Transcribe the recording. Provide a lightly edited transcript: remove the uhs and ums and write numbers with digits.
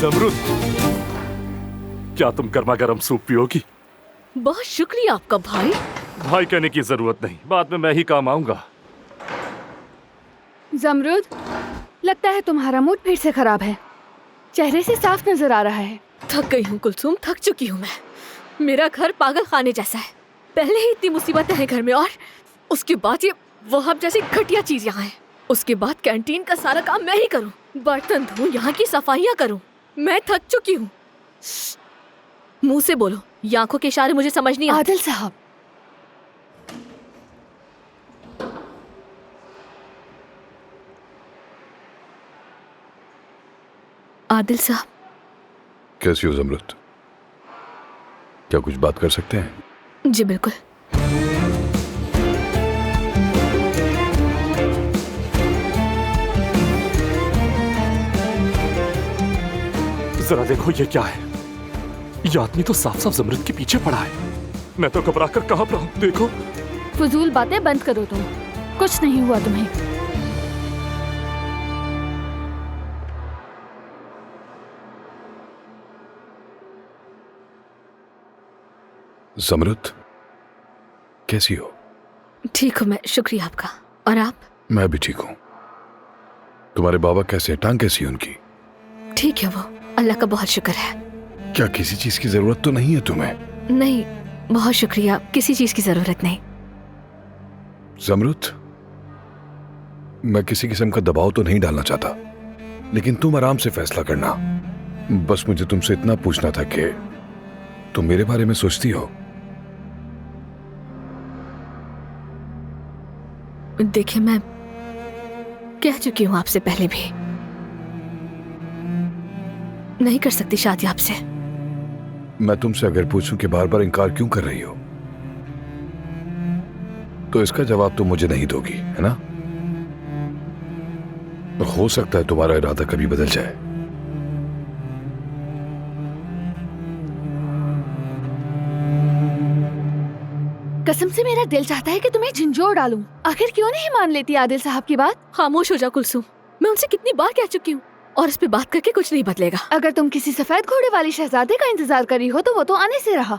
जमरुद, क्या तुम गर्मा गर्म सूप पियोगी? बहुत शुक्रिया आपका भाई। भाई कहने की जरूरत नहीं, बाद में मैं ही काम आऊंगा। जमरुद, लगता है तुम्हारा मूड फिर से खराब है। चेहरे से साफ नजर आ रहा है। थक गई हूँ कुलसुम, थक चुकी हूँ मैं। मेरा घर पागल खाने जैसा है। पहले ही इतनी मुसीबतें हैं घर में, और उसके बाद ये वहाब जैसी घटिया चीज यहाँ है। उसके बाद कैंटीन का सारा काम मैं ही करूँ, बर्तन धोऊं, यहाँ की सफाइयाँ करूँ। मैं थक चुकी हूँ। मुंह से बोलो, ये आंखों के इशारे मुझे समझ नहीं आते। आदिल साहब, आदिल साहब। कैसी हो जमरुद? क्या कुछ बात कर सकते हैं? जी बिल्कुल। जरा देखो ये क्या है? ये आदमी तो साफ साफ जमरुद के पीछे पड़ा है। मैं तो घबरा कर कांप रहा हूँ। देखो। फजूल बातें बंद करो तुम। कुछ नहीं हुआ तुम्हें। जमरुद, कैसी हो? ठीक हूँ मैं, शुक्रिया आपका। और आप? मैं भी ठीक हूँ। तुम्हारे बाबा कैसे हैं? टांग कैसी है उनकी? ठीक है वो, अल्लाह का बहुत शुक्र है। क्या किसी चीज की जरूरत तो नहीं है तुम्हें? नहीं, बहुत शुक्रिया, किसी चीज की जरूरत नहीं। जमरुद, मैं किसी किस्म का दबाव तो नहीं डालना चाहता, लेकिन तुम आराम से फैसला करना। बस मुझे तुमसे इतना पूछना था कि तुम मेरे बारे में सोचती हो? देखिए, मैं कह चुकी हूँ आपसे पहले भी, नहीं कर सकती शादी आपसे। मैं तुमसे अगर पूछूं कि बार बार इनकार क्यों कर रही हो, तो इसका जवाब तुम मुझे नहीं दोगी, है ना? हो सकता है तुम्हारा इरादा कभी बदल जाए। कसम से मेरा दिल चाहता है कि तुम्हें झंझोड़ डालूं। आखिर क्यों नहीं मान लेती आदिल साहब की बात? खामोश हो जा कुलसुम, मैं उनसे कितनी बार कह चुकी हूँ, और इस पे बात करके कुछ नहीं बदलेगा। अगर तुम किसी सफेद घोड़े वाली शहजादे का इंतजार करी हो तो वो तो आने से रहा।